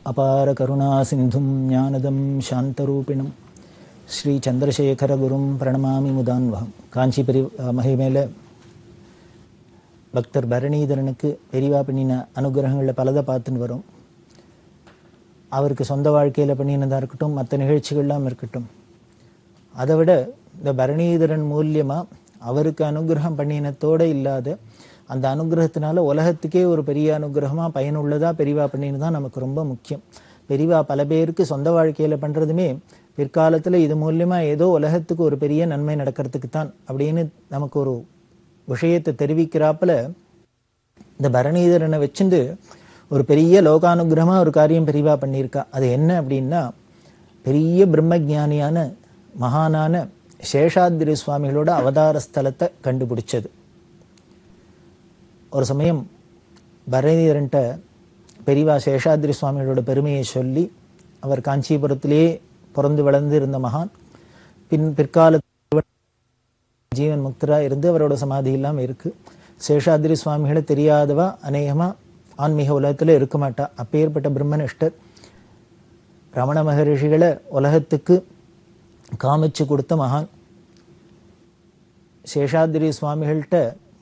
அபார கருணா சிந்தும் ஞானதம் சாந்தரூபிணம் ஸ்ரீ சந்திரசேகரகுரும் பிரணமாமி முதான்வகம். காஞ்சி மகிமேல பக்தர் பரணிதரனுக்கு பெரிவா பண்ணின அனுகிரகங்களில் பலதை பார்த்துன்னு வரும். அவருக்கு சொந்த வாழ்க்கையில் பண்ணினதாக இருக்கட்டும், மற்ற நிகழ்ச்சிகள்லாம் இருக்கட்டும், அதை விட இந்த பரணிதரன் மூலியமாக அவருக்கு அனுகிரகம் பண்ணினத்தோடு இல்லாத அந்த அனுகிரகத்தினால உலகத்துக்கே ஒரு பெரிய அனுகிரகமாக பயனுள்ளதாக பெரிவா பண்ணினது தான் நமக்கு ரொம்ப முக்கியம். பெரிவா பல பேருக்கு சொந்த வாழ்க்கையில் பண்ணுறதுமே பிற்காலத்தில் இது மூலியமாக ஏதோ உலகத்துக்கு ஒரு பெரிய நன்மை நடக்கிறதுக்கு தான் அப்படின்னு நமக்கு ஒரு விஷயத்தை தெரிவிக்கிறாப்புல இந்த பரணிதரனை வச்சுட்டு ஒரு பெரிய லோகானுகிரகமாக ஒரு காரியம் பெரிவா பண்ணியிருக்கா. அது என்ன அப்படின்னா, பெரிய பிரம்மஜானியான மகானான சேஷாத்ரி சுவாமிகளோட அவதார ஸ்தலத்தை கண்டுபிடிச்சது. ஒரு சமயம் பரணிதரன்ட்ட பெரிவா சேஷாத்ரி சுவாமிகளோட பெருமையை சொல்லி, அவர் காஞ்சிபுரத்திலே பிறந்து வளர்ந்து இருந்த மகான், பிற்கால ஜீவன் முக்தரா இருந்து அவரோட சமாதி இல்லாமல் இருக்கு. சேஷாத்ரி சுவாமிகளை தெரியாதவா அநேகமாக ஆன்மீக உலகத்தில் இருக்க மாட்டா. அப்பேற்பட்ட பிரம்மனிஷ்டர் ரமண மகரிஷிகளை உலகத்துக்கு காமிச்சு கொடுத்த மகான். சேஷாத்ரி சுவாமிகள்கிட்ட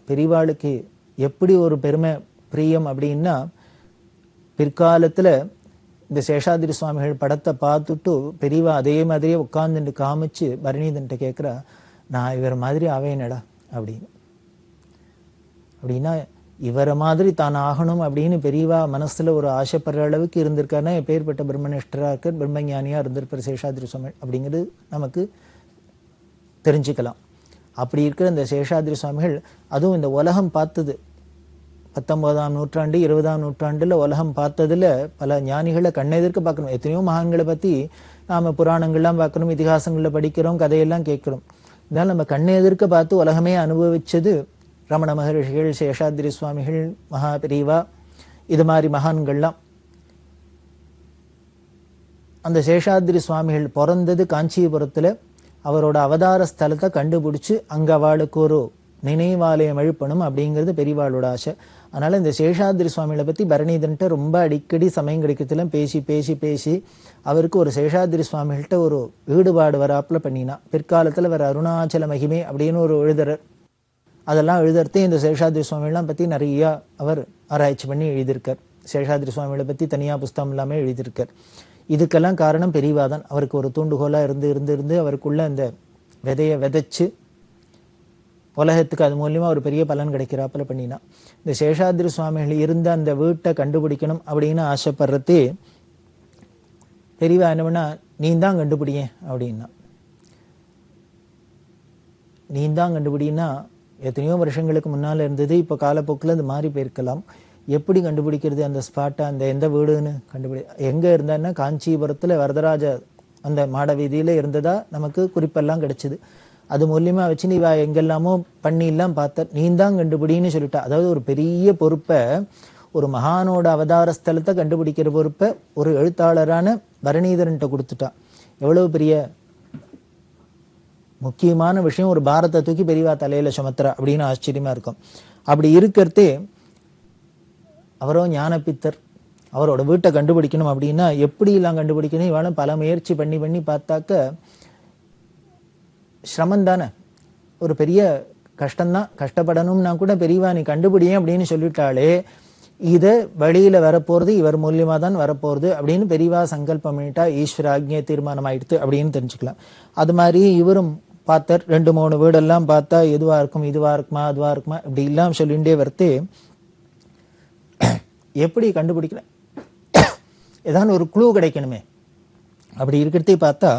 பெரிவாளுக்கு எப்படி ஒரு பெருமை பிரியம் அப்படின்னா, பிற்காலத்தில் இந்த சேஷாத்ரி சுவாமிகள் படத்தை பார்த்துட்டு பெரிவா அதே மாதிரியே உட்கார்ந்துட்டு காமிச்சு பரணிதன்ட்ட கேட்குறா, நான் இவர் மாதிரி ஆவேனடா அப்படின்னு. அப்படின்னா இவரை மாதிரி தான் ஆகணும் அப்படின்னு பெரியவா மனசுல ஒரு ஆசைப்படுற அளவுக்கு இருந்திருக்காருன்னா எப்பேற்பட்ட பிரம்மனிஷ்டராக இருக்கார், பிரம்மஞானியா இருந்திருப்பார் சேஷாத்ரி சுவாமி அப்படிங்கிறது நமக்கு தெரிஞ்சுக்கலாம். அப்படி இருக்கிற இந்த சேஷாத்ரி சுவாமிகள், அதுவும் இந்த உலகம் பார்த்தது 19ஆம் நூற்றாண்டு 20ஆம் நூற்றாண்டுல உலகம் பார்த்ததுல பல ஞானிகளை கண்ணெதிர்க்க பார்க்கணும். எத்தனையோ மகான்களை பத்தி நாம புராணங்கள்லாம் பார்க்கணும், இதிகாசங்கள்ல படிக்கிறோம், கதையெல்லாம் கேட்கிறோம். இதனால நம்ம கண்ணெதிர்க்க பார்த்து உலகமே அனுபவிச்சது ரமண மகரிஷிகள், சேஷாத்ரி சுவாமிகள், மகாபெரிவா, இது மாதிரி மகான்கள்லாம். அந்த சேஷாத்ரி சுவாமிகள் பிறந்தது காஞ்சிபுரத்துல. அவரோட அவதார ஸ்தலத்தை கண்டுபிடிச்சு அங்க அவளுக்கு ஒரு நினைவாலயம் எழுப்பணும் அப்படிங்கிறது பெரியவாளோட ஆசை. அதனால இந்த சேஷாத்ரி சுவாமிகளை பத்தி பரணிதன்ட்ட ரொம்ப அடிக்கடி சமயம் கிடைக்கிறதுல பேசி பேசி பேசி அவருக்கு ஒரு சேஷாத்ரி சுவாமிகள்கிட்ட ஒரு ஈடுபாடு வராப்புல பண்ணினா. பிற்காலத்துல வர அருணாச்சல மகிமை அப்படின்னு ஒரு எழுதுறர், அதெல்லாம் எழுதுறதே இந்த சேஷாத்ரி சுவாமிகள்லாம் பற்றி நிறைய அவர் ஆராய்ச்சி பண்ணி எழுதியிருக்கார். சேஷாத்ரி சுவாமிகளை பற்றி தனியாக புஸ்தகம் இல்லாமல் எழுதியிருக்கார். இதுக்கெல்லாம் காரணம் பெரியவாதான். அவருக்கு ஒரு தூண்டுகோலாக இருந்து இருந்து இருந்து அவருக்குள்ள அந்த விதையை விதைச்சு உலகத்துக்கு அது மூலியமாக ஒரு பெரிய பலன் கிடைக்கிறாப்புல பண்ணினா. இந்த சேஷாத்ரி சுவாமிகள் இருந்த அந்த வீட்டை கண்டுபிடிக்கணும் அப்படின்னு ஆசைப்படுறதே பெரியவா என்ன பண்ணா, நீ தான் கண்டுபிடிங்க அப்படின்னா. நீ தான் கண்டுபிடின்னா எத்தனையோ வருஷங்களுக்கு முன்னால் இருந்தது, இப்போ காலப்போக்கில் அது மாறி போயிருக்கலாம். எப்படி கண்டுபிடிக்கிறது அந்த ஸ்பாட்டை, அந்த எந்த வீடுன்னு எங்கே இருந்தான்னா காஞ்சிபுரத்தில் வரதராஜ அந்த மாட வீதியில் இருந்ததா நமக்கு குறிப்பெல்லாம் கிடைச்சிது. அது மூலியமாக வச்சு நீ எங்கெல்லாமோ பண்ணிலாம் பார்த்த, நீ தான் கண்டுபிடின்னு சொல்லிட்டா. அதாவது ஒரு பெரிய பொறுப்பை, ஒரு மகானோட அவதார ஸ்தலத்தை கண்டுபிடிக்கிற பொறுப்பை ஒரு எழுத்தாளரான பரணிதரன்ட்ட கொடுத்துட்டா. எவ்வளவு பெரிய முக்கியமான விஷயம். ஒரு பாரத்தை தூக்கி பெரியவா தலையில சுமத்துறா அப்படின்னு ஆச்சரியமா இருக்கும். அப்படி இருக்கிறதே அவரோ ஞானபித்தர், அவரோட வீட்டை கண்டுபிடிக்கணும் அப்படின்னா எப்படி எல்லாம் கண்டுபிடிக்கணும், இவாள பல முயற்சி பண்ணி பண்ணி பார்த்தாக்க சிரமம் தானே, ஒரு பெரிய கஷ்டம்தான். கஷ்டப்படணும்னா கூட பெரியவா நீ கண்டுபிடியும் அப்படின்னு சொல்லிட்டாலே இதை வழியில வரப்போறது இவர் மூலியமா தான் வரப்போறது அப்படின்னு பெரியவா சங்கல்பம் பண்ணிட்டா, ஈஸ்வர ஆக்ஞை தீர்மானம் ஆயிடுத்து அப்படின்னு தெரிஞ்சுக்கலாம். அது மாதிரி இவரும் பார்த்தார். 2-3 வீடெல்லாம் பார்த்தா எதுவா இருக்கும், இதுவா இருக்குமா அதுவா இருக்குமா இப்படி இல்லாம சொல்லிண்டே வரத்தே எப்படி கண்டுபிடிக்கல, ஏதாவது ஒரு க்ளூ கிடைக்கணுமே. அப்படி இருக்கிறதே பார்த்தா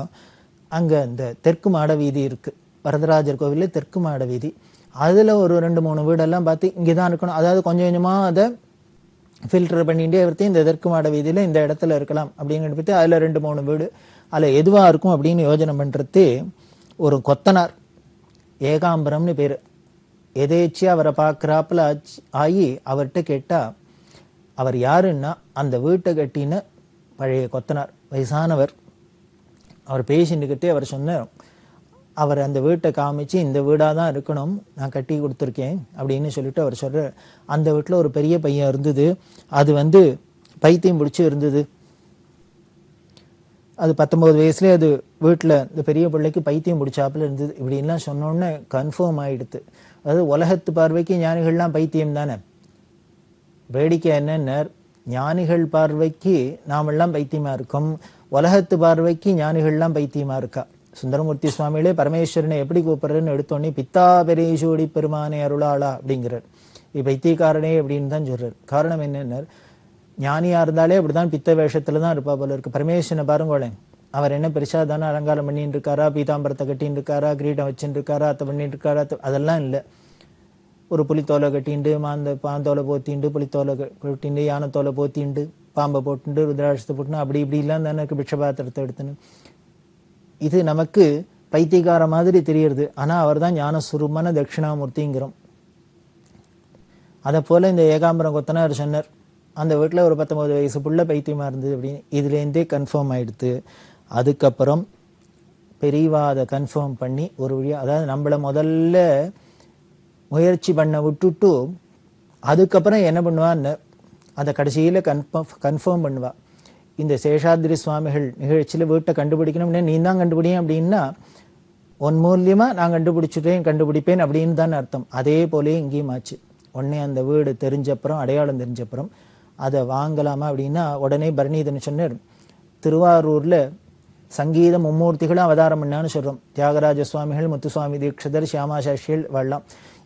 அங்க இந்த தெற்கு மாட வீதி இருக்கு, வரதராஜர் கோவில்ல தெற்கு மாட வீதி. அதுல ஒரு 2-3 வீடெல்லாம் பார்த்து இங்கேதான் இருக்கணும், அதாவது கொஞ்சம் கொஞ்சமா அதை ஃபில்டர் பண்ணிட்டே வரத்தையும் இந்த தெற்கு மாட வீதியில இந்த இடத்துல இருக்கலாம் அப்படிங்கிறது பற்றி அதுல 2-3 வீடு, அதுல எதுவா இருக்கும் அப்படின்னு யோஜனை பண்றதே ஒரு கொத்தனார், ஏகாம்பரம்னு பேரு, எதேச்சியா அவரை பார்க்குறாப்புல ஆகி அவர்கிட்ட கேட்டா, அவர் யாருன்னா அந்த வீட்டை கட்டின பழைய கொத்தனார், வயசானவர். அவர் பேசிட்டுக்கிட்டே அவர் சொன்னார், அவர் அந்த வீட்டை காமிச்சு இந்த வீடாக தான் இருக்கணும், நான் கட்டி கொடுத்துருக்கேன் அப்படின்னு சொல்லிட்டு அவர் சொல்கிறார். அந்த வீட்டில் ஒரு பெரிய பையன் இருந்தது, அது பைத்தியம் பிடிச்சி இருந்தது அது 19 வயசுலேயே அது வீட்டில் இந்த பெரிய பிள்ளைக்கு பைத்தியம் பிடிச்சாப்புல இருந்தது. இப்படின்லாம் சொன்னோன்னே கன்ஃபார்ம் ஆயிடுது. அதாவது உலகத்து பார்வைக்கு ஞானிகள்லாம் பைத்தியம் தானே. வேடிக்கை என்னன்னா, ஞானிகள் பார்வைக்கு நாமெல்லாம் பைத்தியமா இருக்கோம், உலகத்து பார்வைக்கு ஞானிகள்லாம் பைத்தியமா இருக்கா. சுந்தரமூர்த்தி சுவாமிகளே பரமேஸ்வரனை எப்படி கூப்பிடுறன்னு எடுத்தோடனே பித்தா பெரேசோடி பெருமானே அருளாளா அப்படிங்கிறார். பைத்தியக்காரனே அப்படின்னு தான் சொல்றார். காரணம் என்னன்னா, ஞானியா இருந்தாலே அப்படிதான் பித்த வேஷத்துல தான் இருப்பா போல இருக்கு. பரமேஸ்வரனை பாருங்களேன், அவர் என்ன பெருசா தானே அலங்காரம் பண்ணிட்டு இருக்காரா, பீதாம்பரத்தை கட்டின்னு இருக்காரா, கிரீடம் வச்சுட்டு இருக்காரா, அத்தை பண்ணிட்டு இருக்காரா, அதெல்லாம் இல்லை. ஒரு புலித்தோலை கட்டிண்டு, பாந்தோலை போத்திண்டு, புலித்தோலை கட்டிண்டு, யானத்தோலை போத்திண்டு, பாம்பை போட்டுண்டு, ருத்ராட்சத்தை போட்டுன்னு அப்படி இப்படிலாம் தானே இருக்கு. பிட்சபாத்திரத்தை எடுத்துன்னு இது நமக்கு பைத்தியக்கார மாதிரி தெரியுது. ஆனா அவர் தான் ஞானஸ்வரூபமான தட்சிணாமூர்த்திங்கிறோம். அதை போல இந்த ஏகாம்பரம் கொத்தனார் சொன்னார், அந்த வீட்டில் ஒரு 19 வயசு புள்ள பைத்தியமா இருந்தது அப்படின்னு. இதுலேருந்தே கன்ஃபார்ம் ஆயிடுது. அதுக்கப்புறம் பெரியவா அதை கன்ஃபார்ம் பண்ணி ஒரு வழியா, அதாவது நம்மளை முதல்ல முயற்சி பண்ண விட்டுட்டு அதுக்கப்புறம் என்ன பண்ணுவான்னு அதை கடைசியில் கன்ஃபார்ம் பண்ணுவா. இந்த சேஷாதிரி சுவாமிகள் நிகழ்ச்சியில் வீட்டை கண்டுபிடிக்கணும்னு நீ தான் கண்டுபிடியும் அப்படின்னா, உன் மூலியமா நான் கண்டுபிடிப்பேன் அப்படின்னு தான் அர்த்தம். அதே போலே இங்கேயும் ஆச்சு. உடனே அந்த வீடு தெரிஞ்சப்புறம், அடையாளம் தெரிஞ்சப்புறம் அதை வாங்கலாமா அப்படின்னா, உடனே பரணிதன் சொன்னார், திருவாரூர்ல சங்கீத மும்மூர்த்திகளும் அவதாரம் பண்ணான்னு சொல்றோம். தியாகராஜ சுவாமிகள், முத்துசுவாமி தீட்சிதர், சியாமா சாஸ்திரிகள்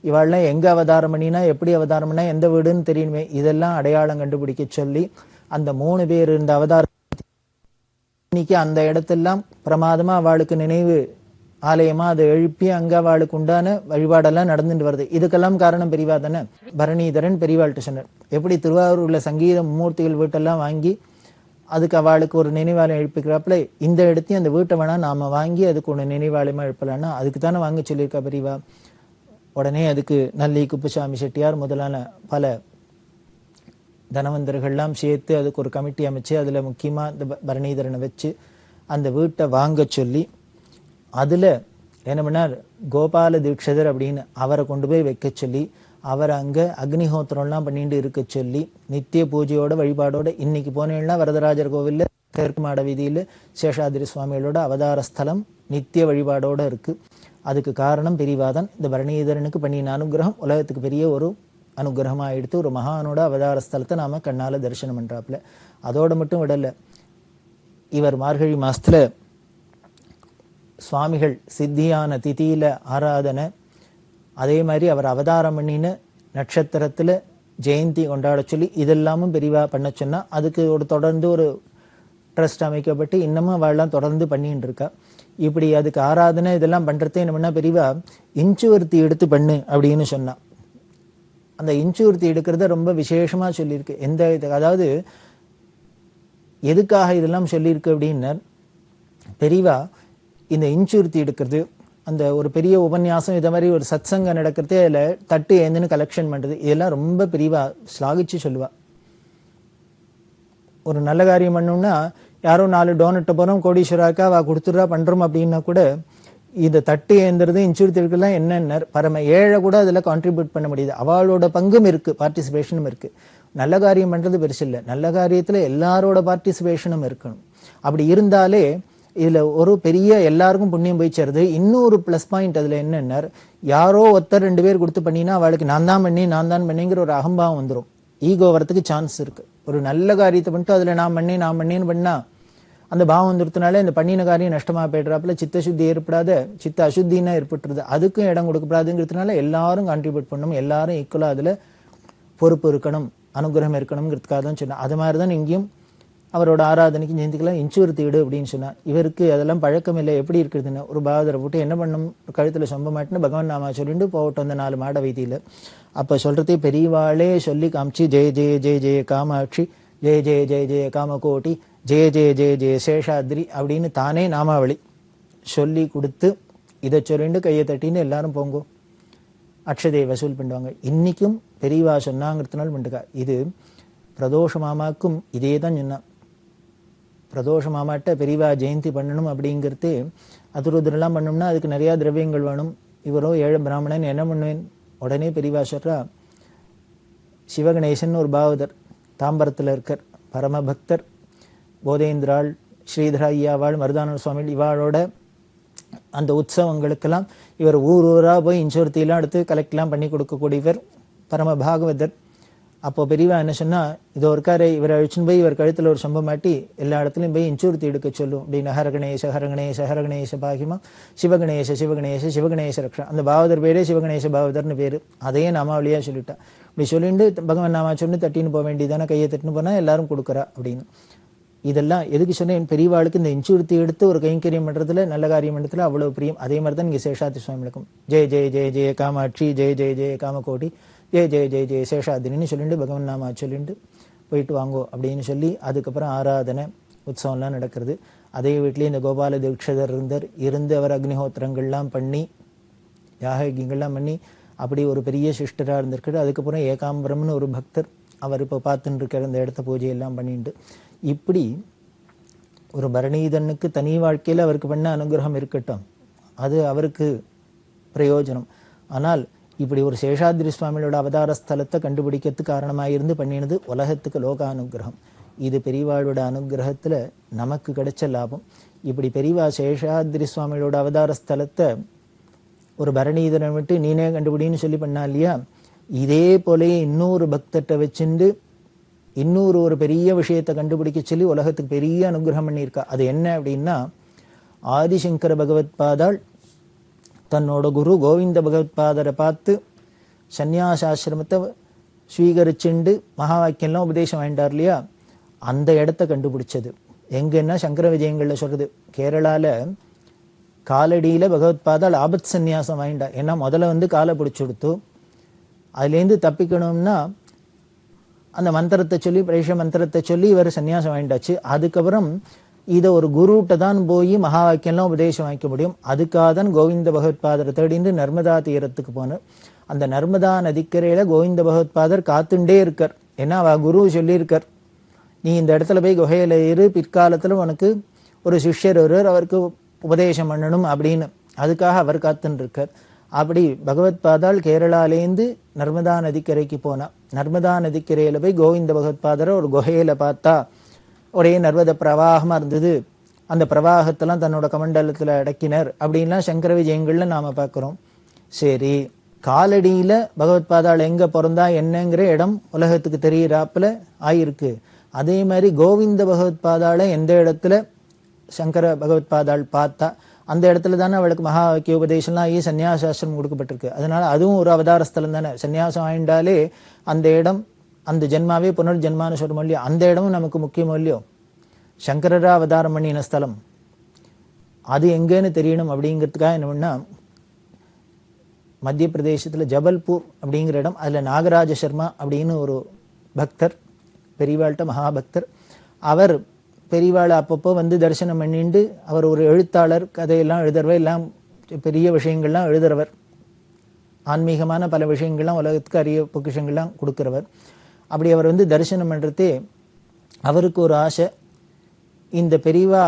இவாள்லாம் எங்க அவதாரம் பண்ணினா, எப்படி அவதாரம் பண்ணா, எந்த வீடுன்னு தெரியணுமே, இதெல்லாம் அடையாளம் கண்டுபிடிக்க சொல்லி அந்த 3 பேர் இருந்த அவதாரம் இன்னைக்கு அந்த இடத்தெல்லாம் பிரமாதமா அவளுக்கு நினைவு ஆலயமா அதை எழுப்பி அங்க அவளுக்கு உண்டான வழிபாடெல்லாம் நடந்துட்டு வருது. இதுக்கெல்லாம் காரணம் பெரியவா தானே. பரணிதரன் பெரியவாள்கிட்ட சொன்னார், எப்படி திருவாரூர்ல சங்கீத மும்மூர்த்திகள் வீட்டெல்லாம் வாங்கி அதுக்கு அவளுக்கு ஒரு நினைவாலயம் எழுப்பிக்கிறாப்புல, இந்த இடத்தையும் அந்த வீட்டை வேணா நாம வாங்கி அதுக்கு ஒன்று நினைவாலயமா எழுப்பலான்னா அதுக்கு தானே வாங்க சொல்லியிருக்கா பெரியவா. உடனே அதுக்கு நல்லி குப்புசாமி செட்டியார் முதலான பல தனவந்தர்கள்லாம் சேர்த்து அதுக்கு ஒரு கமிட்டி அமைச்சு அதுல முக்கியமா இந்த பரணிதரனை வச்சு அந்த வீட்டை வாங்க சொல்லி, அதுல என்ன பண்ணார், கோபால தீட்சிதர் அப்படின்னு அவரை கொண்டு போய் வைக்க சொல்லி, அவரை அங்க அக்னிஹோத்திரம்லாம் பண்ணிட்டு இருக்க சொல்லி, நித்திய பூஜையோட வழிபாடோட இன்னைக்கு போனீங்கன்னா வரதராஜர் கோவில்ல தெற்கு மாட வீதியில சேஷாதிரி சுவாமிகளோட அவதார ஸ்தலம் நித்திய வழிபாடோட இருக்கு. அதுக்கு காரணம் பெரியவாதான். இந்த பரணிதரனுக்கு பண்ணின அனுகிரகம் உலகத்துக்கு பெரிய ஒரு அனுகிரகமா எடுத்து ஒரு மகானோட அவதார ஸ்தலத்தை நாம கண்ணால தரிசனம் பண்றாப்புல. அதோட மட்டும் விடல, இவர் மார்கழி மாசத்துல சுவாமிகள் சித்தியான திதியில ஆராதனை, அதே மாதிரி அவர் அவதாரம் பண்ணின நட்சத்திரத்துல ஜெயந்தி கொண்டாட சொல்லி இதெல்லாமும் பெரியவா பண்ண சொன்னா, அதுக்கு ஒரு தொடர்ந்து ஒரு ட்ரஸ்ட் அமைக்கப்பட்டு இன்னமும் அவள்லாம் தொடர்ந்து பண்ணிட்டு இருக்கா. இப்படி அதுக்கு ஆராதனை இதெல்லாம் பண்றதே என்ன பண்ணா, பெரியவா இன்சுவர்த்தி எடுத்து பண்ணு அப்படின்னு சொன்னா. அந்த இன்சுவர்த்தி எடுக்கிறத ரொம்ப விசேஷமா சொல்லியிருக்கு. எந்த அதாவது எதுக்காக இதெல்லாம் சொல்லியிருக்கு அப்படின்னா, பெரியவா இந்த இன்சுவர்த்தி எடுக்கிறது, அந்த ஒரு பெரிய உபன்யாசம் இதை மாதிரி ஒரு சத்சங்க நடக்கிறதே அதுல தட்டு ஏந்துன்னு கலெக்ஷன் பண்றது, இதெல்லாம் ரொம்ப பெரியவா ஸ்லாகிச்சு சொல்லுவா. ஒரு நல்ல காரியம் பண்ணோம்னா யாரோ 4 டோனட்டை போறோம் கோடீஸ்வராக்கா அவ கொடுத்துடுறா பண்றோம் அப்படின்னா கூட, இந்த தட்டு ஏந்துறது இன்சூரன்ஸ் இருக்குலாம் என்னென்ன பரம ஏழை கூட அதுல கான்ட்ரிபியூட் பண்ண முடியுது. அவளோட பங்கும் இருக்கு, பார்ட்டிசிபேஷனும் இருக்கு. நல்ல காரியம் பண்றது பெருசு இல்லை, நல்ல காரியத்துல எல்லாரோட பார்ட்டிசிபேஷனும் இருக்கணும். அப்படி இருந்தாலே இதுல ஒரு பெரிய எல்லாருக்கும் புண்ணியம் போய் சேருது. இன்னொரு பிளஸ் பாயிண்ட் அதுல என்னன்னா, யாரோ ஒருத்தர் 2 பேர் கொடுத்து பண்ணினா அவளுக்கு நான் தான் பண்ணிங்கிற ஒரு அகம்பாவம் வந்துடும், ஈகோ வரத்துக்கு சான்ஸ் இருக்கு. ஒரு நல்ல காரியத்தை பண்ணிட்டு அதுல நான் பண்ணேன்னு பண்ணா அந்த பாவம் வந்துருத்தினாலே இந்த பண்ணின காரியம் நஷ்டமா போயிடுறாப்புல, சித்த சுத்தி ஏற்படாத சித்த அசுத்தின்னா ஏற்பட்டுருது. அதுக்கும் இடம் கொடுக்கப்படாதுங்கிறதுனால எல்லாரும் கான்ட்ரிபியூட் பண்ணணும், எல்லாரும் ஈக்குவலா அதுல பொறுப்பு இருக்கணும், அனுகிரகம் இருக்கணுங்கிறதுக்காக தான் சொன்னா. அது மாதிரிதான் இங்கேயும் அவரோட ஆராதனைக்கு ஜெயந்திக்கெல்லாம் இன்சூரன்ஸ் இடு அப்படின்னு சொன்னா. இவருக்கு அதெல்லாம் பழக்கம் இல்லை. எப்படி இருக்குதுன்னு ஒரு பாதரை போட்டு என்ன பண்ணும், கழுத்துல சொம்ப மாட்டேன்னு பகவான் நாமா சொல்லிட்டு போகட்டும் அந்த 4 மாட வீதியில. அப்ப சொல்றதே பெரியவாளே சொல்லி காமிச்சு, ஜெய ஜெய ஜெய ஜெய காமாட்சி, ஜெய ஜெய ஜெய ஜெய காமகோட்டி, ஜெய ஜெய ஜெய ஜெய சேஷாத்ரி அப்படின்னு தானே நாமாவளி சொல்லி கொடுத்து இதை சொல்லிட்டு கையை தட்டின்னு எல்லாரும் போங்கோ அக்ஷதையை வசூல் பண்ணுவாங்க. இன்னைக்கும் பெரியவா சொன்னாங்கிறதுனால பண்ணுக்கா. இது பிரதோஷ மாமாக்கும் இதே தான் சொன்னான். பிரதோஷ மாமாட்ட பெரியவா ஜெயந்தி பண்ணணும் அப்படிங்கிறது, அதுருதெல்லாம் பண்ணோம்னா அதுக்கு நிறைய திரவியங்கள் வேணும். இவரோ ஏழை பிராமணன் என்ன பண்ணுவேன், உடனே பெரியவா சொல்றா, சிவகணேசன் ஒரு பாவதர் தாம்பரத்தில் இருக்கார், பரமபக்தர், போதேந்திராள் ஸ்ரீதர ஐயாவாள், மருதானந்த சுவாமி இவாளோட அந்த உற்சவங்களுக்கெல்லாம் இவர் ஊர் ஊரா போய் இன்சூர்த்திலாம் எடுத்து கலெக்ட்லாம் பண்ணி கொடுக்கக்கூடியவர், பரம பாகவதர். அப்போ பெரியவா என்ன சொன்னா, இதோ இருக்காரு இவரை அழிச்சுன்னு போய் இவர் கழுத்துல ஒரு சம்பம் மாட்டி எல்லா இடத்துலையும் போய் இன்சூர்த்தி எடுக்க சொல்லும் அப்படின்னு. ஹரகணேச ஹரகணேச ஹரகணேச பாகிமா, சிவகணேச சிவகணேச சிவகணேச ரக்ஷா. அந்த பாவதர் பேரே சிவகணேச பாவதர்னு பேரு, அதையே நாமாவளியா சொல்லிட்டா. இப்படி சொல்லிட்டு பகவான் நாமா சொன்னு தட்டின்னு போக வேண்டியதானே, கையை தட்டுன்னு போனா எல்லாரும் கொடுக்குறா அப்படின்னு. இதெல்லாம் எதுக்கு சொன்னேன், பெரியவாளுக்கு இந்த இன்சூர்த்தி எடுத்து ஒரு கைங்கரியம் பண்றதுல, நல்ல காரியம் பண்றதுல அவ்வளவு பிரியம். அதே மாதிரி தான் இங்க சேஷாத்ரி சுவாமிகளுக்கும் ஜெய ஜெய ஜெய ஜெய காமாட்சி, ஜெய ஜெய ஜெய காமகோட்டி, ஜெய ஜெய ஜெய ஜெய சேஷாத்ரின்னு சொல்லிட்டு பகவான் நாமா சொல்லிட்டு போயிட்டு வாங்கோ அப்படின்னு சொல்லி அதுக்கப்புறம் ஆராதனை உற்சவம்லாம் நடக்கிறது. அதே வீட்லேயே இந்த கோபால தீட்சிதர் இருந்து அவர் அக்னிஹோத்திரங்கள்லாம் பண்ணி யாகங்கள்லாம் பண்ணி அப்படி ஒரு பெரிய சிஷ்டராக இருந்திருக்காரு. அதுக்கப்புறம் ஏகாம்பரம்னு ஒரு பக்தர், அவர் இப்போ பார்த்துட்டு இருக்கிற அந்த இடத்த பூஜையெல்லாம் பண்ணிட்டு, இப்படி ஒரு பரணீதனுக்கு தனி வாழ்க்கையில் அவருக்கு பண்ண அனுகிரகம் இருக்கட்டும், அது அவருக்கு பிரயோஜனம். ஆனால் இப்படி ஒரு சேஷாத்ரி சுவாமியோட அவதார ஸ்தலத்தை கண்டுபிடிக்கிறதுக்கு காரணமாயிருந்து பண்ணினது உலகத்துக்கு லோக அனுகிரகம். இது பெரியவாளோட அனுகிரகத்துல நமக்கு கிடைச்ச லாபம். இப்படி பெரியவா சேஷாத்ரி சுவாமியோட அவதார ஸ்தலத்தை ஒரு பரணீதனை விட்டு நீனே கண்டுபிடின்னு சொல்லி பண்ணா இல்லையா, இதே போலயே இன்னொரு பக்தர்கிட்ட வச்சுண்டு இன்னொரு ஒரு பெரிய விஷயத்தை கண்டுபிடிக்க சொல்லி உலகத்துக்கு பெரிய அனுகிரகம் பண்ணியிருக்கா. அது என்ன அப்படின்னா, ஆதிசங்கர பகவத் பாதாள் தன்னோட குரு கோவிந்த பகவத் பாதரை பார்த்து சந்நியாசாசிரமத்தை ஸ்வீகரிச்சுண்டு மகா வாக்கியம்லாம் உபதேசம் வாங்கிட்டார் இல்லையா, அந்த இடத்த கண்டுபிடிச்சது எங்கன்னா சங்கர விஜயங்கள்ல சொல்றது, கேரளால காலடியில பகவத் பாதாள் ஆபத் சந்நியாசம் வாங்கிட்டா. ஏன்னா முதல்ல காலை பிடிச்சு கொடுத்து அதுலேருந்து தப்பிக்கணும்னா அந்த மந்திரத்தை சொல்லி, பிரேஷ மந்திரத்தை சொல்லி இவர் சன்னியாசம் வாங்கிட்டாச்சு. அதுக்கப்புறம் இதை ஒரு குருட்ட தான் போய் மகா வாக்கியம்லாம் உபதேசம் வாங்கிக்க முடியும். அதுக்காக தான் கோவிந்த பகவத் பாதரை தேடிந்து நர்மதா தீரத்துக்கு போனார். அந்த நர்மதா நதிக்கரையில கோவிந்த பகவத் பாதர் காத்துண்டே இருக்கார். ஏன்னா அவ குரு சொல்லியிருக்கார், நீ இந்த இடத்துல போய் குகையில இரு, பிற்காலத்துல உனக்கு ஒரு சிஷ்யர் ஒருவர் அவருக்கு உபதேசம் பண்ணணும் அப்படின்னு. அதுக்காக அவர் காத்துன்னு இருக்கார். அப்படி பகவத் பாதாள் கேரளாலேருந்து நர்மதா நதிக்கரைக்கு போனா. நர்மதா நதிக்கரையில போய் கோவிந்த பகவத் பாதரை ஒரு குகையில பார்த்தா ஒரே நர்மத பிரவாகமா இருந்தது. அந்த பிரவாகத்தெல்லாம் தன்னோட கமண்டலத்துல அடக்கினர் அப்படின்லாம் சங்கர விஜயங்கள்ல நாம பார்க்கிறோம். சரி, காலடியில பகவத் பாதாள் எங்க பிறந்தா என்னங்கிற இடம் உலகத்துக்கு தெரியறாப்புல ஆயிருக்கு. அதே மாதிரி கோவிந்த பகவத் பாதாளை எந்த இடத்துல சங்கர பகவத் பாதாள் பார்த்தா அந்த இடத்துல தானே அவளுக்கு மகா வாக்கிய உபதேசம்லாம் ஆகி சன்னியாசாஸ்திரம் கொடுக்கப்பட்டிருக்கு. அதனால அதுவும் ஒரு அவதார ஸ்தலம் தானே. சன்னியாசம் ஆயிண்டாலே அந்த இடம், அந்த ஜென்மாவே புனர்ஜென்மான்னு சொல்ல இல்லையோ, அந்த இடமும் நமக்கு முக்கியமோ இல்லையோ. சங்கரரா அவதாரம் பண்ணின ஸ்தலம் அது எங்கன்னு தெரியணும் அப்படிங்கிறதுக்காக என்ன பண்ணா, மத்திய பிரதேசத்துல ஜபல்பூர் அப்படிங்கிற இடம், அதுல நாகராஜ சர்மா அப்படின்னு ஒரு பக்தர், பெரியவாள்கிட்ட மகாபக்தர். அவர் பெரியவாளை அப்பப்போ தரிசனம் பண்ணிண்டு, அவர் ஒரு எழுத்தாளர், கதையெல்லாம் எழுதுறவர், எல்லாம் பெரிய விஷயங்கள்லாம் எழுதுறவர், ஆன்மீகமான பல விஷயங்கள்லாம் உலகத்துக்கு அரிய பொக்கிஷங்கள்லாம் கொடுக்கிறவர். அப்படி அவர் தரிசனம் பண்றதே அவருக்கு ஒரு ஆசை. இந்த பெரியவா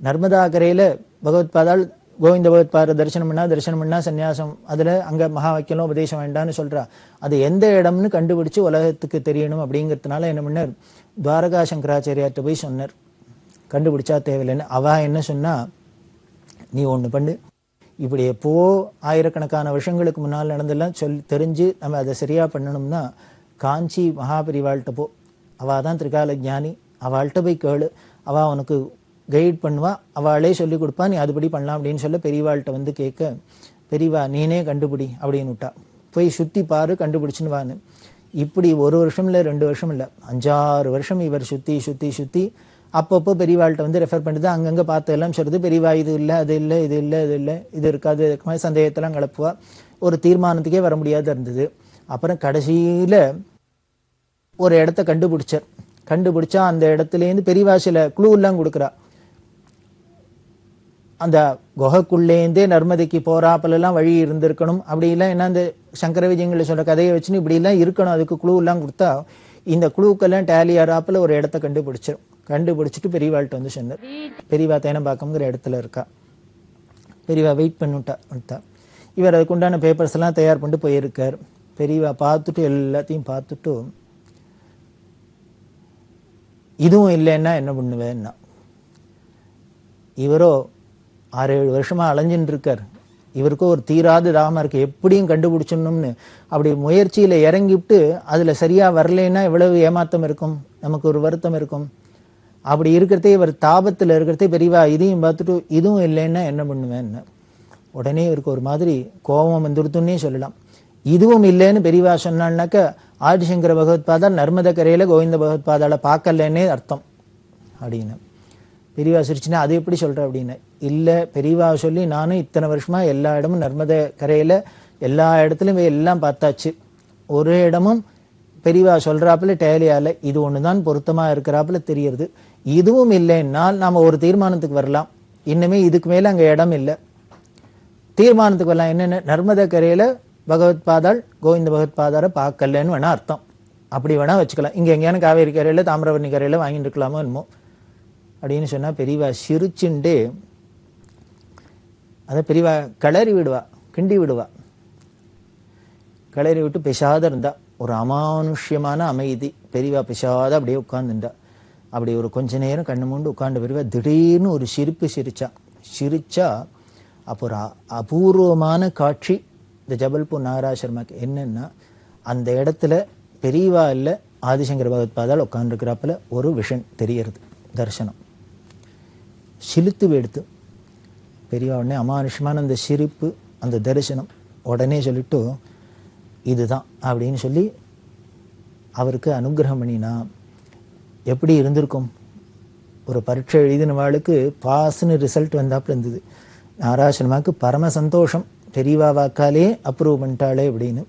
நர்மதா கரையில பகவத் பாதாள் கோவிந்த பகவத் பாத தரிசனம் பண்ணா சன்னியாசம், அதுல அங்க மகா வாக்கியம் உபதேசம் வேண்டான்னு சொல்றா. அது எந்த இடம்னு கண்டுபிடிச்சு உலகத்துக்கு தெரியணும் அப்படிங்கிறதுனால என்ன பண்ணார், துவாரகா சங்கராச்சாரியார்ட்ட போய் சொன்னார், கண்டுபிடிச்சா தேவையில்லைன்னு. அவ என்ன சொன்னா, நீ ஒண்ணு பண்ணு, இப்படி எப்போ ஆயிரக்கணக்கான வருஷங்களுக்கு முன்னால் நடந்தெல்லாம் தெரிஞ்சு நம்ம அதை சரியா பண்ணணும்னா காஞ்சி மகாபரிவாள்கிட்ட போ, அவ தான் திரிகால ஞானி, அவள்கிட்ட போய் கேளு, அவ உனக்கு கைட் பண்ணுவா, அவளே சொல்லி கொடுப்பா, நீ அதுபடி பண்ணலாம் அப்படின்னு சொல்ல பெரியவாள்கிட்ட கேட்க, பெரியவா நீனே கண்டுபிடி அப்படின்னு விட்டா. போய் சுத்தி பாரு, கண்டுபிடிச்சுன்னு வான்னு. இப்படி ஒரு வருஷம் இல்லை, 2 வருஷம் இல்லை, 5-6 வருஷம் இவர் சுத்தி சுத்தி சுத்தி அப்பப்போ பெரியவாள்கிட்ட ரெஃபர் பண்ணுது. அங்கங்க பார்த்து எல்லாம் சொல்றது, பெரியவா இது இல்லை, அது இல்லை, இது இல்லை, இது இல்லை, இது இருக்காது, இதுக்கு மாதிரி சந்தேகத்தெல்லாம் கிளப்புவா. ஒரு தீர்மானத்துக்கே வர முடியாத இருந்தது. அப்புறம் கடைசியில ஒரு இடத்த கண்டுபிடிச்சா அந்த இடத்துலேருந்து பெரியவா சில குழு எல்லாம் கொடுக்குறா. அந்த குகைக்குள்ளேருந்தே நர்மதைக்கு போறாப்பெல்லாம் வழி இருந்திருக்கணும், அப்படி எல்லாம் என்ன அந்த சங்கர விஜயங்களை சொல்ற கதையை வச்சுன்னு இப்படி எல்லாம் இருக்கணும், அதுக்கு குழு எல்லாம் கொடுத்தா இந்த குழுக்கெல்லாம் டேலி ஆறாப்புல ஒரு இடத்த கண்டுபிடிச்சிட்டு பெரியவாள்கிட்ட சொன்னார். பெரியவா தேனம்பாக்கம்ங்கிற இடத்துல இருக்கா. பெரியவா வெயிட் பண்ணிட்டா. இவர் அதுக்குண்டான பேப்பர்ஸ் எல்லாம் தயார் பண்ணிட்டு போயிருக்கார். பெரியவா பார்த்துட்டு எல்லாத்தையும் பார்த்துட்டு, இதுவும் இல்லைன்னா என்ன பண்ணுவேன்னா, இவரோ 6-7 வருஷமா அலைஞ்சின்னு இருக்கார். இவருக்கும் ஒரு தீராத தாகமா இருக்கு, எப்படியும் கண்டுபிடிச்சிடணும்னு. அப்படி முயற்சியில இறங்கிவிட்டு அதுல சரியா வரலைன்னா எவ்வளவு ஏமாத்தம் இருக்கும், நமக்கு ஒரு வருத்தம் இருக்கும். அப்படி இருக்கிறதே இவர் தாபத்துல இருக்கிறதே பெரியவா இதையும் பார்த்துட்டு இதுவும் இல்லைன்னா என்ன பண்ணுவேன்னு உடனே இவருக்கு ஒரு மாதிரி கோபம் வந்துடுத்துன்னே சொல்லலாம். இதுவும் இல்லைன்னு பெரியவா சொன்னான்னாக்க ஆதிசங்கர பகவத்பாதா நர்மத கரையில கோவிந்த பகவத்பாதால பார்க்கலன்னே அர்த்தம் அப்படின்னு. பெரியவா சிரிச்சுன்னா அது எப்படி சொல்ற அப்படின்னு. இல்ல, பெரியவா சொல்லி நானும் இத்தனை வருஷமா எல்லா இடமும் நர்மத கரையில எல்லா இடத்துலயும் எல்லாம் பார்த்தாச்சு, ஒரு இடமும் பெரியவா சொல்றாப்புல டேலியால இது ஒண்ணுதான் பொருத்தமா இருக்கிறாப்புல தெரியுது. இதுவும் இல்லைன்னால் நாம ஒரு தீர்மானத்துக்கு வரலாம், இன்னுமே இதுக்கு மேல அங்க இடம் இல்லை, தீர்மானத்துக்கு வரலாம். என்னென்ன, நர்மத கரையில பகவத்பாதாள் கோவிந்த பகவத்பாதார பார்க்கலன்னு வேணா அர்த்தம், அப்படி வேணா வச்சுக்கலாம். இங்க எங்கேயான காவேரி கரையில தாமிரபரணி கரையில வாங்கிட்டு இருக்கலாமோ என்னமோ அப்படின்னு சொன்னா பெரியவா சிரிச்சுண்டே அதை பெரியவா கிளறி விடுவா, கிண்டி விடுவா. கிளறி விட்டு பெசாத இருந்தா, ஒரு அமானுஷ்யமான அமைதி. பெரியவா பெசாத அப்படியே உட்கார்ந்துட்டா. அப்படி ஒரு கொஞ்ச நேரம் கண்ணு மூண்டு உட்கார்ந்து பெரியவா திடீர்னு ஒரு சிரிப்பு சிரிச்சா அப்போ ஒரு அபூர்வமான காட்சி இந்த ஜபல்பூர் நாகராஜர்மாக்கு. என்னன்னா, அந்த இடத்துல பெரியவா இல்லை ஆதிசங்கர பகவத்பாதால் உட்கார்ந்துருக்கிறாப்புல ஒரு விஷன் தெரியறது, தரிசனம். சிலுத்து எடுத்து பெரியவா உடனே அமானுஷ்யமான அந்த சிரிப்பு, அந்த தரிசனம், உடனே சொல்லிட்டு இதுதான் அப்படின்னு சொல்லி அவருக்கு அனுகிரகம் பண்ணினா எப்படி இருந்திருக்கும். ஒரு பரீட்சை எழுதினவாளுக்கு பாஸ்னு ரிசல்ட் வந்தாப்புல இருந்தது. நாராயணமாக்கு பரம சந்தோஷம், பெரியவா வாக்காலே அப்ரூவ் பண்ணிட்டாளே அப்படின்னு.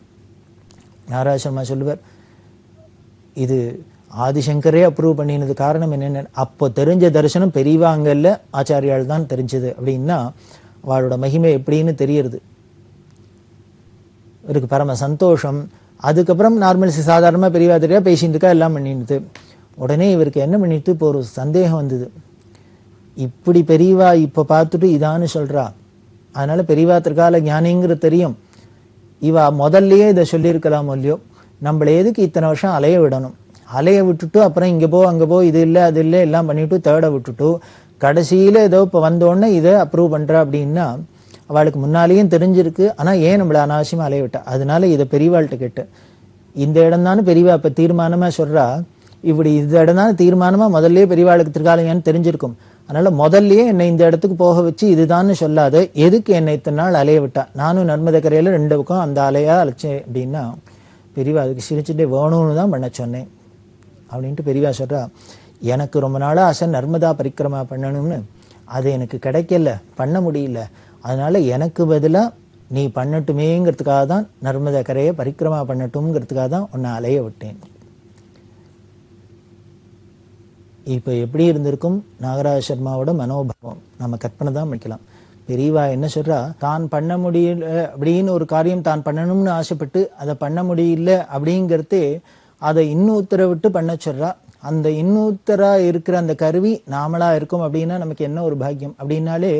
நாராயணமா சொல்லுவார், இது ஆதிசங்கரே அப்ரூவ் பண்ணினது காரணம் என்னென்ன, அப்போ தெரிஞ்ச தரிசனம் பெரியவா அங்கல்ல ஆச்சாரியால் தான் தெரிஞ்சது அப்படின்னா அவளோட மகிமை எப்படின்னு தெரியறது. இவருக்கு பரம சந்தோஷம். அதுக்கப்புறம் நார்மல் சாதாரணமா பெரியவா தெரியா பேசிட்டு இருக்கா, எல்லாம் பண்ணிட்டு. உடனே இவருக்கு என்ன பண்ணிட்டு இப்போ ஒரு சந்தேகம் வந்தது. இப்படி பெரியவா இப்ப பார்த்துட்டு இதான்னு சொல்றா, அதனால பெரியவா திருக்கால ஞானிங்கிறது தெரியும், இவா முதல்லயே இதை சொல்லியிருக்கலாமோ இல்லையோ, நம்மள எதுக்கு இத்தனை வருஷம் அலைய விடணும், அலைய விட்டுட்டு அப்புறம் இங்க போ அங்க போ இது இல்லை அது இல்லை எல்லாம் பண்ணிட்டு தேட விட்டுட்டு கடைசியில ஏதோ இப்ப வந்தோடனே இதை அப்ரூவ் பண்றா அப்படின்னா அவளுக்கு முன்னாலேயும் தெரிஞ்சிருக்கு. ஆனா ஏன் நம்மள அனாவசியமா அலைய விட்டா, அதனால இதை பெரியவாள்கிட்ட கேட்டு, இந்த இடம் தானே பெரியவா இப்ப தீர்மானமா சொல்றா, இப்படி இந்த இடம் தானே தீர்மானமா முதல்லயே பெரியவாளுக்கு திருக்காலையான்னு தெரிஞ்சிருக்கும், அதனால முதல்லயே என்னை இந்த இடத்துக்கு போக வச்சு இதுதான்னு சொல்லாத, எதுக்கு என்னை இத்தனை நாள் அலைய விட்டா, நானும் நர்மத கரையில 2 பக்கம் அந்த அலையா அழைச்சேன் அப்படின்னா பெரியவா அதுக்கு சிரிச்சுட்டே வேணும்னு தான் பண்ண சொன்னேன் அப்படின்ட்டு பெரியவா சொல்றா. எனக்கு ரொம்ப நாளா ஆசை நர்மதா பரிக்கிரமா பண்ணணும்னு, அது எனக்கு கிடைக்கல, பண்ண முடியல, அதனால எனக்கு பதிலா நீ பண்ணட்டுமேங்கிறதுக்காக தான் நர்மதா கரையை பரிக்கிரமா பண்ணட்டும்ங்கிறதுக்காக தான் உன்னை அலைய விட்டேன். இப்ப எப்படி இருந்திருக்கும் நாகராஜ சர்மாவோட மனோபாவம், நம்ம கற்பனை தான் பண்ணிக்கலாம். பெரியவா என்ன சொல்றா, தான் பண்ண முடியல அப்படின்னு ஒரு காரியம் தான் பண்ணணும்னு ஆசைப்பட்டு அதை பண்ண முடியல அப்படிங்கிறதே அதை இன்னொருத்தரை விட்டு பண்ண சொல்றா. அந்த இன்னொருத்தரா இருக்கிற அந்த கருவி நாமளா இருக்கும் அப்படின்னா நமக்கு என்ன ஒரு பாக்கியம். அப்படின்னாலே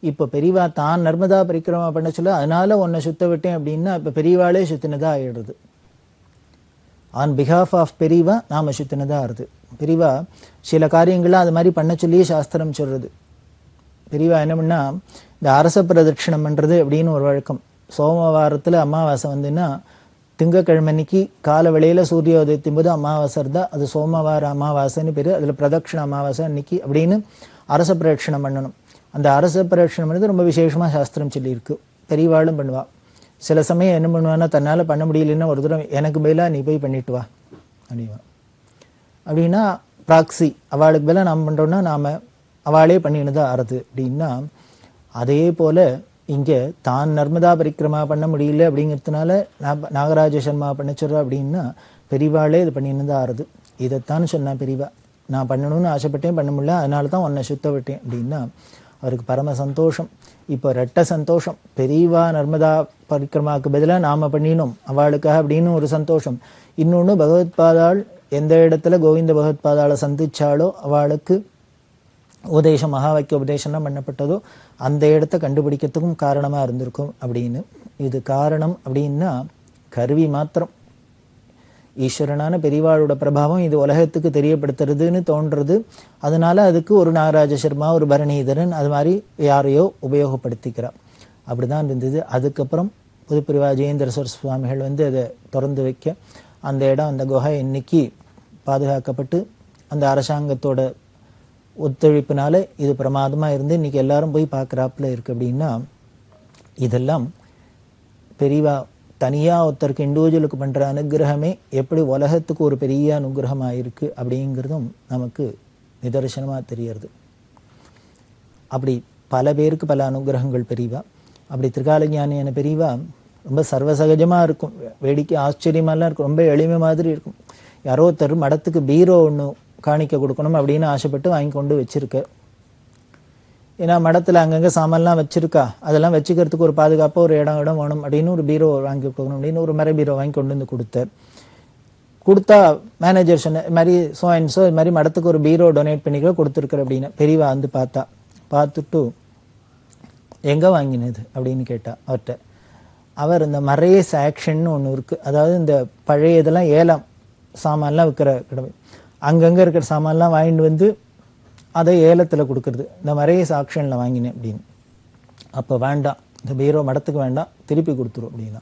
இப்ப பெரியவா தான் நர்மதா பரிக்கிரமா பண்ண சொல்ல, அதனால உன்னை சுத்த விட்டேன் அப்படின்னா இப்ப பெரியவாளே சுத்தினதா ஆயிடுறது. ஆன் பிஹாஃப் ஆஃப் பெரியவா நாம சுத்தினதா ஆறுது. பெரியவா சில காரியங்கள்லாம் அது மாதிரி பண்ண சொல்லியே சாஸ்திரம் சொல்றது. பெரியவா என்ன பண்ணா, இந்த அரச பிரதட்சிணம் பண்றது அப்படின்னு ஒரு வழக்கம். சோமவாரத்துல அமாவாசை வந்துன்னா திங்கக்கிழமைக்கு கால வேளையில சூரிய உதயத்தின் போது அமாவாசை இருந்தா அது சோமவார அமாவாசைன்னு பேரு. அதுல பிரதட்சிண அமாவாசை அன்னைக்கு அப்படின்னு அரச பிரதட்சிணம் பண்ணணும். அந்த அரச பிரதட்சிணம் பண்ணது ரொம்ப விசேஷமா சாஸ்திரம் சொல்லி இருக்கு. பெரியவாளும் பண்ணுவா. சில சமயம் என்ன பண்ணுவான்னா, தன்னால பண்ண முடியலன்னா ஒரு தடவை எனக்கு பதிலா நீ போய் பண்ணிட்டு வா அப்படிவா. அப்படின்னா ப்ராக்சி, அவளுக்கு பதிலா நாம் பண்றோம்னா நாம அவளே பண்ணினதா ஆறுது அப்படின்னா, அதே போல இங்க தான் நர்மதா பரிக்கிரமா பண்ண முடியல அப்படிங்கிறதுனால நாகராஜ சர்மா பண்ணிச்சுறா அப்படின்னா பெரியவாளே இது பண்ணினதா ஆறுது. இதைத்தான் சொன்னா பெரியவா, நான் பண்ணணும்னு ஆசைப்பட்டேன் பண்ண முடியல, அதனால தான் உன்னை சுத்த விட்டேன் அப்படின்னா அவருக்கு பரம சந்தோஷம். இப்போ ரெட்ட சந்தோஷம், பெரியவா நர்மதா பரிக்கிரமாவுக்கு பதிலாக நாம பண்ணினோம் அவளுக்காக அப்படின்னு ஒரு சந்தோஷம். இன்னொன்னு பகவத்பாதாள் எந்த இடத்துல கோவிந்த பகவத்பாதாளை சந்திச்சாலோ அவளுக்கு உபதேசம் மகா வாக்கிய உபதேசம்லாம் பண்ணப்பட்டதோ அந்த இடத்த கண்டுபிடிக்கிறதுக்கும் காரணமா இருந்திருக்கும் அப்படின்னு. இது காரணம் அப்படின்னா கருவி மாத்திரம். ஈஸ்வரனான பெரியவாளோட பிரபாவம் இது உலகத்துக்கு தெரியப்படுத்துறதுன்னு தோன்றது. அதனால அதுக்கு ஒரு நாகராஜ சர்மா, ஒரு பரணிதரன், அது மாதிரி யாரையோ உபயோகப்படுத்திக்கிறா. அப்படிதான் இருந்தது. அதுக்கப்புறம் புதுப்பிரிவா ஜெயேந்திர சரஸ்வதி சுவாமிகள் அதை திறந்து வைக்க அந்த இடம், அந்த குகை இன்னைக்கு பாதுகாக்கப்பட்டு அந்த அரசாங்கத்தோட ஒத்துழைப்பினால இது பிரமாதமா இருந்து இன்னைக்கு எல்லாரும் போய் பார்க்கறாப்புல இருக்கு. அப்படின்னா இதெல்லாம் பெரியவா தனியா ஒருத்தருக்கு இண்டிவிஜுவலுக்கு பண்ற அனுகிரகமே எப்படி உலகத்துக்கு ஒரு பெரிய அனுகிரகமா இருக்கு அப்படிங்கிறதும் நமக்கு நிதர்சனமா தெரியறது. அப்படி பல பேருக்கு பல அனுகிரகங்கள் பெரியவா. அப்படி திரிகாலஞானியான பெரியவா ரொம்ப சர்வசகஜமா இருக்கும், வேடிக்கை ஆச்சரியமாலாம் இருக்கும், ரொம்ப எளிமை மாதிரி இருக்கும். யாரோ ஒருத்தர் மடத்துக்கு பீரோ ஒன்று காணிக்க கொடுக்கணும் அப்படின்னு ஆசைப்பட்டு வாங்கி கொண்டு வச்சிருக்க. ஏன்னா மடத்துல அங்கங்க சாமான்லாம் வச்சிருக்கா, அதெல்லாம் வச்சுக்கிறதுக்கு ஒரு பாதுகாப்பா ஒரு இடம் வேணும் அப்படின்னு ஒரு பீரோ வாங்கி கொடுக்கணும் அப்படின்னு ஒரு மர பீரோ வாங்கி கொண்டு வந்து கொடுத்தா மேனேஜர் சொன்ன இது மாதிரி இது மாதிரி மடத்துக்கு ஒரு பீரோ டொனேட் பண்ணிக்க கொடுத்துருக்குற அப்படின்னு. பெரியவா பார்த்துட்டு எங்க வாங்கினது அப்படின்னு கேட்டா அவர்கிட்ட. அவர் இந்த மரேஸ் ஆக்ஷன் ஒன்று இருக்கு, அதாவது இந்த பழைய இதெல்லாம் ஏலம் சாமான்லாம் விற்கிற கடமை, அங்கங்க இருக்கிற சாமான்லாம் வாங்கிட்டு வந்து அதை ஏலத்துல கொடுக்கறது, இந்த மரேஸ் ஆக்ஷன்ல வாங்கினேன் அப்படின்னு. அப்போ வேண்டாம், இந்த பீரோ மடத்துக்கு வேண்டாம், திருப்பி கொடுத்துரும் அப்படின்னா.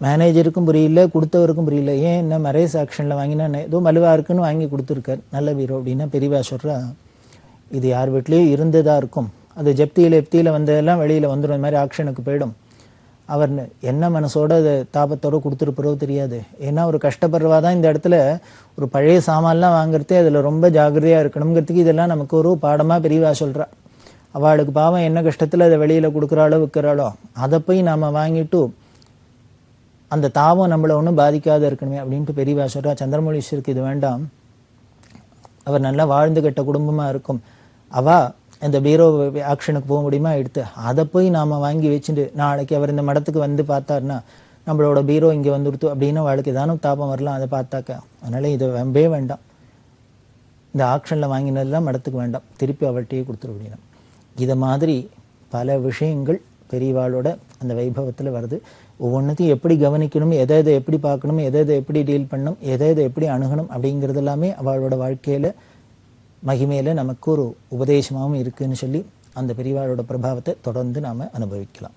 மேனேஜருக்கும் புரியல, கொடுத்தவருக்கும் புரியல. ஏன் என்ன மரேஸ் ஆக்ஷன்ல வாங்கினா ஏதோ மலுவா இருக்குன்னு வாங்கி கொடுத்துருக்காரு, நல்ல பீரோ அப்படின்னா. பெரியவா சொல்றா, இது யார் வீட்லயும் இருந்ததா இருக்கும், அது ஜப்தியில வந்ததெல்லாம் வெளியில வந்துடும், இந்த மாதிரி ஆக்ஷனுக்கு போயிடும். அவர் என்ன மனசோட அதை தாபத்தோட கொடுத்துருப்பறோ தெரியாது. ஏன்னா ஒரு கஷ்டப்படுறவா தான் இந்த இடத்துல ஒரு பழைய சாமான்லாம் வாங்குறதே அதுல ரொம்ப ஜாகிரதையா இருக்கணுங்கிறதுக்கு இதெல்லாம் நமக்கு ஒரு பாடமா பெரியவா சொல்றா. அவளுக்கு பாவம் என்ன கஷ்டத்துல அதை வெளியில கொடுக்குறாளோ விற்கிறாளோ அதை போய் நாம வாங்கிட்டு அந்த தாபம் நம்மள ஒன்றும் பாதிக்காத இருக்கணுமே அப்படின்ட்டு பெரியவா சொல்றா. சந்திரமௌலீஸ்வருக்கு இது வேண்டாம், அவர் நல்லா வாழ்ந்து கெட்ட குடும்பமா இருக்கும், அவ இந்த பீரோ ஆக்ஷனுக்கு போக முடியுமா எடுத்து அதை போய் நாம வாங்கி வச்சுட்டு நாளைக்கு அவர் இந்த மடத்துக்கு வந்து பார்த்தாருன்னா நம்மளோட பீரோ இங்க வந்துடுத்து அப்படின்னு அவளுக்கு ஏதானும் தாபம் வரலாம், அதை பார்த்தாக்க. அதனால இதை வெம்பே வேண்டாம், இந்த ஆக்ஷன்ல வாங்கினதெல்லாம் மடத்துக்கு வேண்டாம், திருப்பி அவள்கிட்டயே கொடுத்துரு அப்படின்னா. இதை மாதிரி பல விஷயங்கள் பெரியவாளோட அந்த வைபவத்துல வருது. ஒவ்வொன்றுத்தையும் எப்படி கவனிக்கணும், எதை எப்படி பார்க்கணும், எதை எப்படி டீல் பண்ணணும், எதை எப்படி அணுகணும் அப்படிங்கிறது எல்லாமே அவளோட வாழ்க்கையில மகிமையில நமக்கு ஒரு உபதேசமாகவும் இருக்குன்னு சொல்லி அந்த பெரியவாளோட பிரபாவத்தை தொடர்ந்து நாம அனுபவிக்கலாம்.